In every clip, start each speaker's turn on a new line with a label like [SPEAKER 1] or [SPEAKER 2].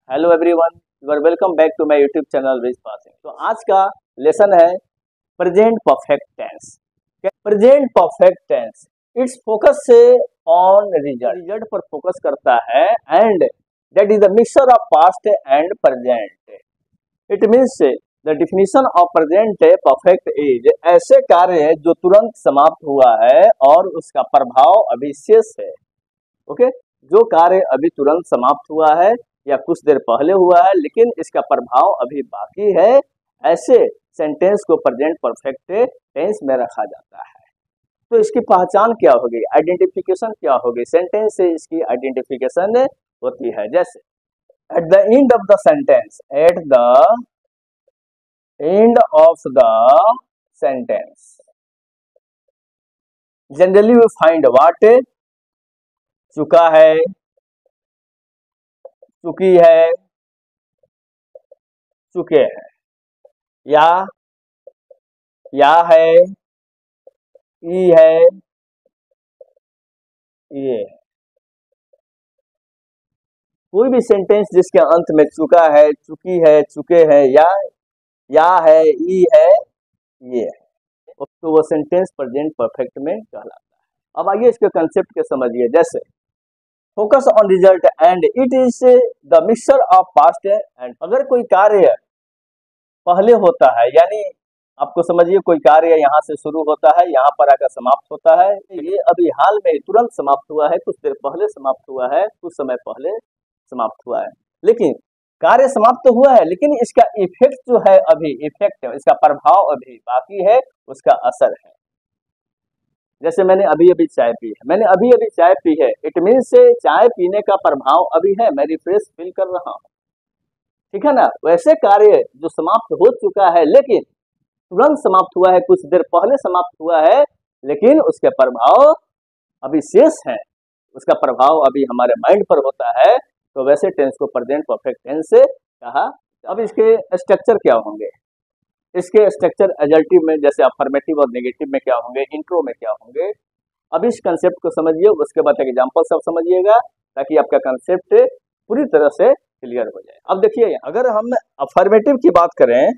[SPEAKER 1] Hello everyone, you are welcome back to my YouTube channel Wiz Passing. तो आज का lesson है present perfect tense. Present perfect tense its focus से on result पर फोकस करता है and that is the mixture of past and present. It means the definition of present perfect is ऐसे कार्य जो तुरंत समाप्त हुआ है और उसका प्रभाव अभी शेष है। ओके, जो कार्य अभी तुरंत समाप्त हुआ है या कुछ देर पहले हुआ है लेकिन इसका प्रभाव अभी बाकी है, ऐसे सेंटेंस को प्रेजेंट परफेक्ट टेंस में रखा जाता है। तो इसकी पहचान क्या होगी, आइडेंटिफिकेशन क्या होगी, सेंटेंस से इसकी आइडेंटिफिकेशन होती है। जैसे at the end of the sentence, at the end of the sentence generally we find what, चुका है, चुकी है, चुके हैं, या है, ई है, ये है। कोई भी सेंटेंस जिसके अंत में चुका है, चुकी है, चुके हैं या है, ई है, ये है, तो वो सेंटेंस प्रेजेंट परफेक्ट में कहलाता है। अब आइए इसके कंसेप्ट के समझिए। जैसे focus on result and it is the mixture of past and. अगर कोई कार्य पहले होता है, यानी आपको समझिए कोई कार्य यहाँ से शुरू होता है, यहाँ पर आकर समाप्त होता है, ये अभी हाल में तुरंत समाप्त हुआ है, कुछ देर पहले समाप्त हुआ है, कुछ समय पहले समाप्त हुआ है, लेकिन कार्य समाप्त तो हुआ है लेकिन इसका इफेक्ट जो है अभी, इफेक्ट इसका प्रभाव अभी बाकी है, उसका असर है। जैसे मैंने अभी अभी चाय पी है, मैंने अभी अभी चाय पी है, इट मीन्स चाय पीने का प्रभाव अभी है, मैं रिफ्रेश फील कर रहा हूँ, ठीक है ना। वैसे कार्य जो समाप्त हो चुका है लेकिन तुरंत समाप्त हुआ है, कुछ देर पहले समाप्त हुआ है, लेकिन उसके प्रभाव अभी शेष है, उसका प्रभाव अभी हमारे माइंड पर होता है, तो वैसे टेंस को प्रेजेंट परफेक्ट टेंस से कहा। अब इसके स्ट्रक्चर क्या होंगे, इसके स्ट्रक्चर एडजेक्टिव में जैसे अफर्मेटिव और नेगेटिव में क्या होंगे, इंट्रो में क्या होंगे। अब इस कंसेप्ट को समझिए, उसके बाद एग्जांपल सब समझिएगा ताकि आपका कंसेप्ट पूरी तरह से क्लियर हो जाए। अब देखिए, अगर हम अफर्मेटिव की बात करें,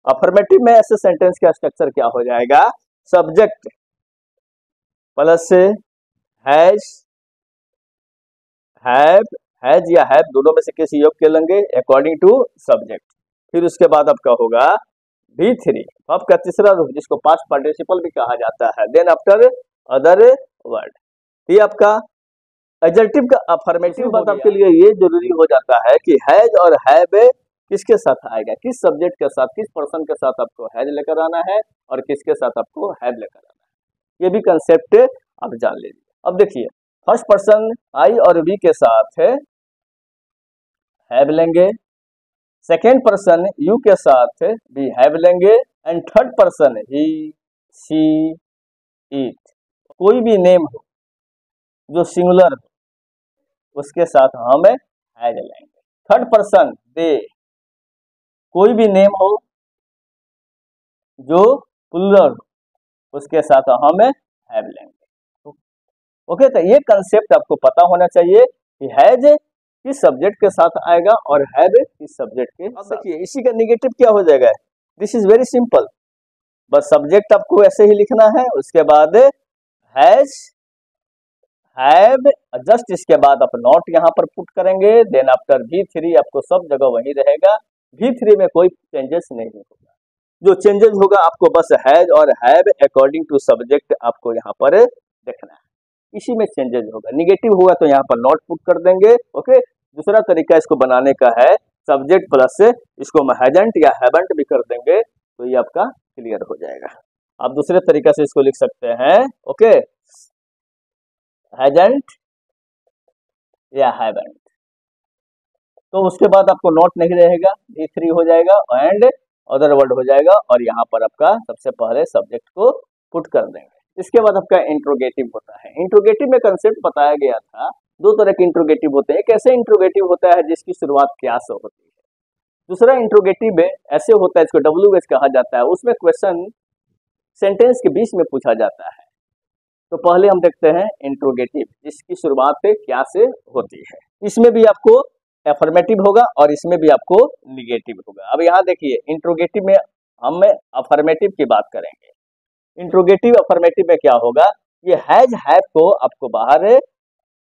[SPEAKER 1] अफर्मेटिव में ऐसे सेंटेंस का स्ट्रक्चर क्या हो जाएगा, सब्जेक्ट प्लस हैज, हैज या हैव दोनों में से किसी योग के लेंगे अकॉर्डिंग टू सब्जेक्ट। फिर उसके बाद आपका होगा V3, आपका तीसरा रूप जिसको पास्ट पार्टिसिपल भी कहा जाता है, देन आफ्टर अदर वर्ड। ये आपका एडजेक्टिव का अफर्मेटिव बात आपके लिए ये जरूरी हो जाता है कि हैज और हैव किसके साथ आएगा, किस सब्जेक्ट के साथ, किस पर्सन के साथ आपको हैज लेकर आना है और किसके साथ आपको हैव लेकर आना है, ये भी कंसेप्ट आप जान लीजिए। अब देखिए, फर्स्ट पर्सन आई और वी के साथ हैव लेंगे, सेकेंड पर्सन यू के साथ भी हैव लेंगे, and third person he, she, it. कोई भी नेम हो जो सिंगुलर हो उसके साथ हम हैज लेंगे। थर्ड पर्सन दे, कोई भी नेम हो जो प्लूरल हो उसके साथ हम हैव लेंगे। ओके, तो ये कंसेप्ट आपको पता होना चाहिए कि हैज किस सब्जेक्ट के साथ आएगा और हैव किस सब्जेक्ट के साथ। देखिए, इसी का नेगेटिव क्या हो जाएगा, दिस इज वेरी सिंपल, बस सब्जेक्ट आपको ऐसे ही लिखना है, उसके बाद हैज, हैव, जस्ट इसके बाद आप नॉट यहाँ पर पुट करेंगे, देन आफ्टर V3 आपको सब जगह वही रहेगा, V3 में कोई चेंजेस नहीं होगा। जो चेंजेस होगा आपको बस हैज और हैव अकॉर्डिंग टू सब्जेक्ट आपको यहाँ पर देखना है, इसी में चेंजेस होगा। निगेटिव हुआ तो यहाँ पर नॉट पुट कर देंगे। ओके, दूसरा तरीका इसको बनाने का है, सब्जेक्ट प्लस इसको हम हैजंट या हैवंट भी कर देंगे तो ये आपका क्लियर हो जाएगा। आप दूसरे तरीका से इसको लिख सकते हैं, ओके, हैजंट या हैवंट, तो उसके बाद आपको नॉट नहीं रहेगा, V3 हो जाएगा एंड अदर वर्ड हो जाएगा, और यहाँ पर आपका सबसे पहले सब्जेक्ट को पुट कर देंगे। इसके बाद आपका इंट्रोगेटिव होता है। इंट्रोगेटिव में कंसेप्ट बताया गया था, दो तरह के इंट्रोगेटिव होते हैं। एक ऐसे इंट्रोगेटिव होता है जिसकी शुरुआत क्या से होती है, दूसरा इंट्रोगेटिव में ऐसे होता है, इसको WH कहा जाता है, उसमें क्वेश्चन सेंटेंस के बीच में पूछा जाता है। तो पहले हम देखते हैं इंट्रोगेटिव, जिसकी शुरुआत क्या से होती है। इसमें भी आपको अफर्मेटिव होगा और इसमें भी आपको निगेटिव होगा। अब यहाँ देखिए इंट्रोगेटिव में हम अफर्मेटिव की बात करेंगे। इंट्रोगेटिव अफर्मेटिव में क्या होगा, ये हैज हैव को आपको बाहर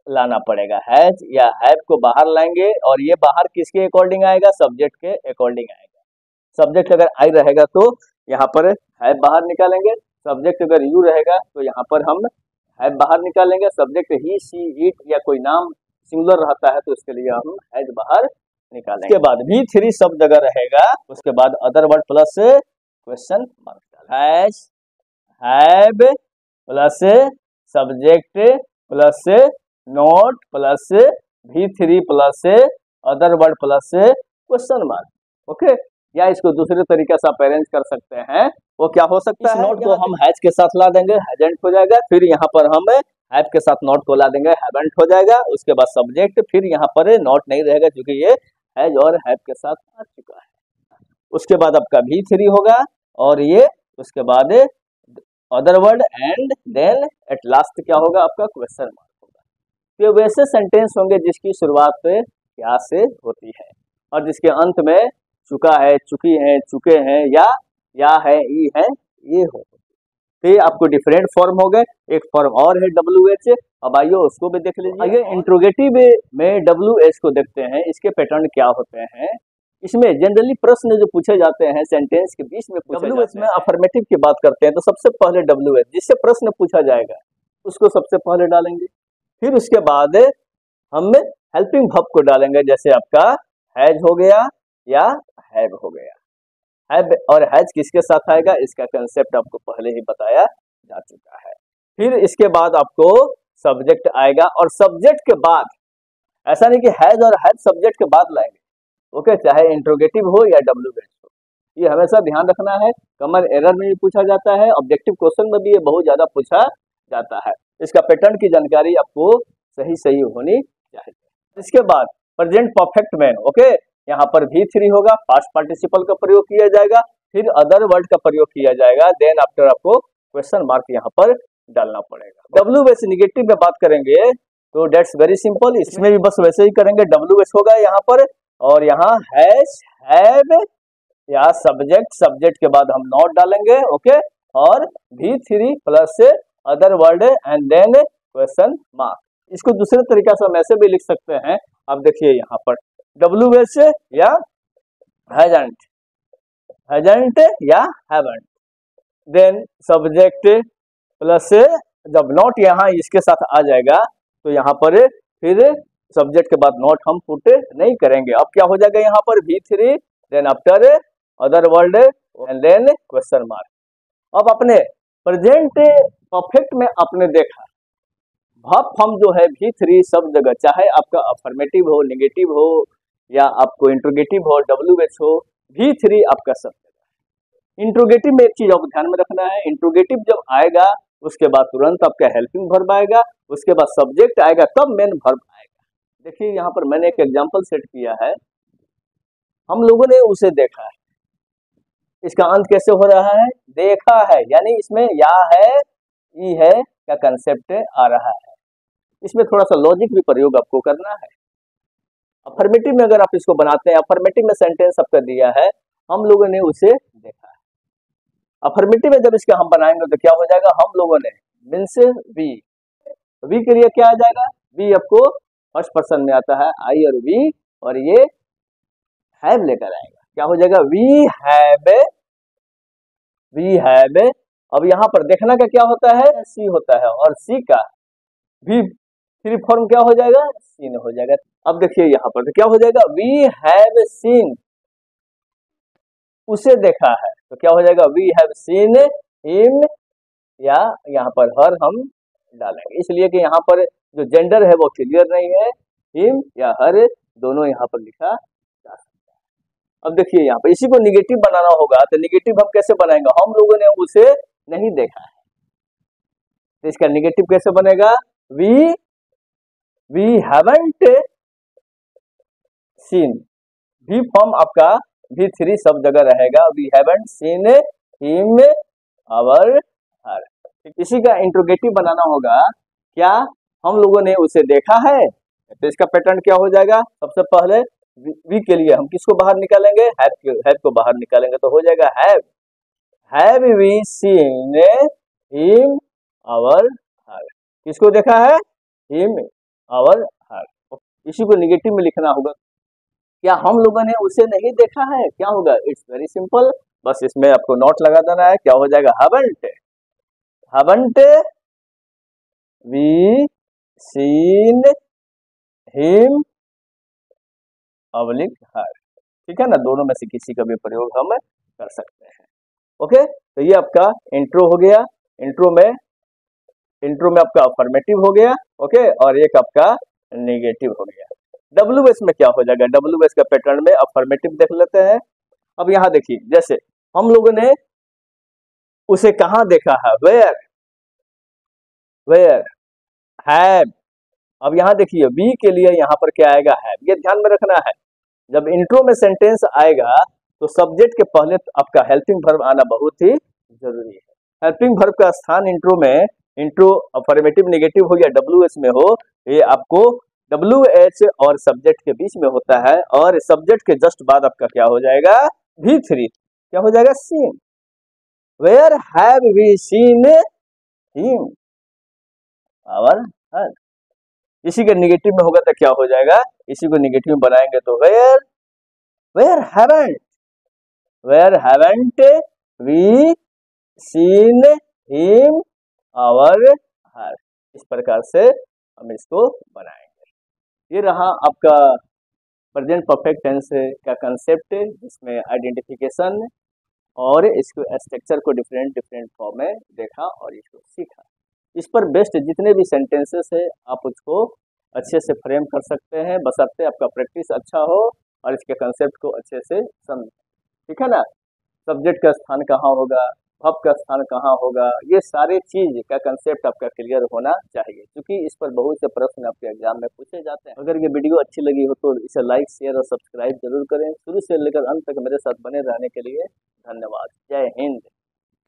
[SPEAKER 1] लाना पड़ेगा। हैज या हैव को बाहर लाएंगे और ये बाहर किसके अकॉर्डिंग आएगा, सब्जेक्ट के अकॉर्डिंग आएगा। सब्जेक्ट अगर आई रहेगा तो यहाँ पर हैव बाहर निकालेंगे, सब्जेक्ट अगर यू रहेगा तो यहाँ पर हम हैव बाहर निकालेंगे। सब्जेक्ट ही शी इट या कोई नाम सिंगुलर रहता है तो इसके लिए हम हैज बाहर निकालेंगे। उसके बाद भी थ्री सब जगह रहेगा, उसके बाद other word plus question mark, has have plus subject plus note plus V3 plus other word plus question mark. Okay, या इसको दूसरे तरीके से आप अरेंज कर सकते हैं। वो क्या हो सकता है, नोट को हम हैज के साथ ला देंगे, हैजेंट हो जाएगा। फिर यहाँ पर हम हैव के साथ नोट को ला देंगे, हैवेंट हो जाएगा। उसके बाद सब्जेक्ट, फिर यहाँ पर नोट नहीं रहेगा क्योंकि ये हैज और हैव के साथ आ चुका है। उसके बाद आपका V3 होगा और ये उसके बाद other word and then at last क्या होगा आपका क्वेश्चन मार्क होगा। तो वैसे सेंटेंस होंगे जिसकी शुरुआत क्या से होती है और जिसके अंत में चुका है, चुकी है, चुके हैं या है, ई है, ये हो। तो ये आपको डिफरेंट फॉर्म हो गए। एक फॉर्म और है WH, अब आइए उसको भी देख लीजिए। आइए इंट्रोगेटिव में WH को देखते हैं, इसके पैटर्न क्या होते हैं। इसमें जनरली प्रश्न जो पूछे जाते हैं सेंटेंस के बीच में पूछे WH में अफर्मेटिव की बात करते हैं तो सबसे पहले WH जिससे प्रश्न पूछा जाएगा उसको सबसे पहले डालेंगे। फिर उसके बाद हम हेल्पिंग वर्ब को डालेंगे, जैसे आपका हैज हो गया या हैव हो गया। हैव और हैज किसके साथ आएगा, इसका कंसेप्ट आपको पहले ही बताया जा चुका है। फिर इसके बाद आपको सब्जेक्ट आएगा और सब्जेक्ट के बाद ऐसा नहीं कि हैज और हैव सब्जेक्ट के बाद लाएंगे। ओके, चाहे इंट्रोगेटिव हो या WH हो, ये हमेशा ध्यान रखना है। कॉमन एरर में भी पूछा जाता है, ऑब्जेक्टिव क्वेश्चन में भी ये बहुत ज्यादा पूछा जाता है। इसका पैटर्न की जानकारी आपको सही होनी चाहिए। इसके बाद प्रेजेंट परफेक्ट में ओके, यहाँ पर V3 होगा, पास्ट पार्टिसिपल का प्रयोग किया जाएगा, फिर अदर वर्ड का प्रयोग किया जाएगा, देन आफ्टर आपको क्वेश्चन मार्क यहाँ पर डालना पड़ेगा। WH निगेटिव में बात करेंगे तो डेट्स वेरी सिंपल, इसमें भी बस वैसे ही करेंगे। WH होगा यहाँ पर और यहाँ हैज हैव या सब्जेक्ट के बाद हम नॉट डालेंगे। ओके, और V3 plus other word and then question mark. इसको दूसरे तरीके से हम ऐसे भी लिख सकते हैं। अब देखिए यहाँ पर WH या हैजंट या हैवंट, देन सब्जेक्ट प्लस जब नॉट यहाँ इसके साथ आ जाएगा तो यहाँ पर फिर सब्जेक्ट के बाद नॉट हम पुट नहीं करेंगे। अब क्या हो जाएगा यहाँ पर V3 then after other word and then question mark. अब अपने प्रेजेंट परफेक्ट में आपने देखा वर्ब फॉर्म जो है V3 सब जगह, चाहे आपका अफर्मेटिव हो, नेगेटिव हो या आपको इंट्रोगेटिव हो, WH हो, V3 आपका सब जगह। इंट्रोगेटिव में एक चीज आपको ध्यान में रखना है, इंट्रोगेटिव जब आएगा उसके बाद तुरंत आपका हेल्पिंग वर्ब आएगा, उसके बाद सब्जेक्ट आएगा, तब मेन वर्ब आएगा। देखिए यहाँ पर मैंने एक एग्जांपल सेट किया है, हम लोगों ने उसे देखा है। इसका अंत कैसे हो रहा है, देखा है, यानी इसमें या है, ई है का कंसेप्ट आ रहा है। इसमें थोड़ा सा लॉजिक भी प्रयोग आपको करना है। अफर्मेटिव में अगर आप इसको बनाते हैं, अफर्मेटिव में सेंटेंस आपका दिया है, हम लोगों ने उसे देखा है। अफर्मेटिव में जब इसका हम बनाएंगे तो क्या हो जाएगा, हम लोगों ने मीन्स वी के लिए क्या आ जाएगा, वी आपको फर्स्ट पर्सन में आता है, आई और वी, और ये हैव लेकर आएगा, क्या हो जाएगा वी हैव। अब यहाँ पर देखना का क्या होता है, सी होता है, और सी का भी थ्री फॉर्म क्या हो जाएगा, सीन हो जाएगा। अब देखिए यहाँ पर तो क्या हो जाएगा, वी हैव सीन, उसे देखा है, तो क्या हो जाएगा वी हैव सीन हिम, या यहाँ पर हर हम डालेंगे, इसलिए कि यहाँ पर जो जेंडर है वो क्लियर नहीं है, हिम या हर दोनों यहाँ पर लिखा जा सकता है। अब देखिए यहाँ पर इसी को निगेटिव बनाना होगा, तो निगेटिव हम कैसे बनाएंगे, हम लोगों ने उसे नहीं देखा है, तो इसका निगेटिव कैसे बनेगा, वी हैवंट सीन, भी फॉर्म आपका V3 सब जगह रहेगा, we haven't seen him or her. इसी का इंट्रोगेटिव बनाना होगा, क्या हम लोगों ने उसे देखा है, तो इसका पैटर्न क्या हो जाएगा, सबसे पहले वी के लिए हम किसको बाहर निकालेंगे, हैव को बाहर निकालेंगे तो हो जाएगा have we seen him or her. किसको देखा है, हिम आवर हर। इसी को निगेटिव में लिखना होगा, क्या हम लोगों ने उसे नहीं देखा है, क्या होगा, इट्स वेरी सिंपल, बस इसमें आपको नोट लगा देना है, क्या हो जाएगा, haven't we seen him अवलिक हर। ठीक है ना, दोनों में से किसी का भी प्रयोग हम कर सकते हैं। ओके, तो ये आपका इंट्रो हो गया। इंट्रो में आपका अफर्मेटिव हो गया, ओके, और एक आपका नेगेटिव हो गया। WS में क्या हो जाएगा, WS का पैटर्न में अफर्मेटिव देख लेते हैं। अब यहाँ देखिए, जैसे हम लोगों ने उसे कहाँ देखा है, वेयर हैव। अब यहाँ देखिए बी के लिए यहाँ पर क्या आएगा, हैव। ये ध्यान में रखना है, जब इंट्रो में सेंटेंस आएगा तो सब्जेक्ट के पहले आपका हेल्पिंग वर्ब आना बहुत ही जरूरी है। हेल्पिंग वर्ब का स्थान इंट्रो में, इंट्रो अफर्मेटिव नेगेटिव हो या WS में हो, ये आपको WH और सब्जेक्ट के बीच में होता है, और सब्जेक्ट के जस्ट बाद आपका क्या हो जाएगा, V3, क्या हो जाएगा, seen. Where have we seen him or her. इसी के निगेटिव में होगा तो क्या हो जाएगा, इसी को निगेटिव में बनाएंगे तो where haven't we seen him or her. इस प्रकार से हम इसको बनाएंगे। ये रहा आपका प्रेजेंट परफेक्ट टेंस का कंसेप्ट, जिसमें आइडेंटिफिकेशन और इसको स्ट्रक्चर को डिफरेंट फॉर्म में देखा और इसको सीखा। इस पर बेस्ड जितने भी सेंटेंसेस है आप उसको अच्छे से फ्रेम कर सकते हैं, बशर्ते आपका प्रैक्टिस अच्छा हो और इसके कंसेप्ट को अच्छे से समझें। ठीक है ना, सब्जेक्ट का स्थान कहाँ होगा, वर्ब का स्थान कहाँ होगा, ये सारे चीज का कंसेप्ट आपका क्लियर होना चाहिए, क्योंकि इस पर बहुत से प्रश्न आपके एग्जाम में पूछे जाते हैं। अगर ये वीडियो अच्छी लगी हो तो इसे लाइक, शेयर और सब्सक्राइब जरूर करें। शुरू से लेकर अंत तक मेरे साथ बने रहने के लिए धन्यवाद। जय हिंद।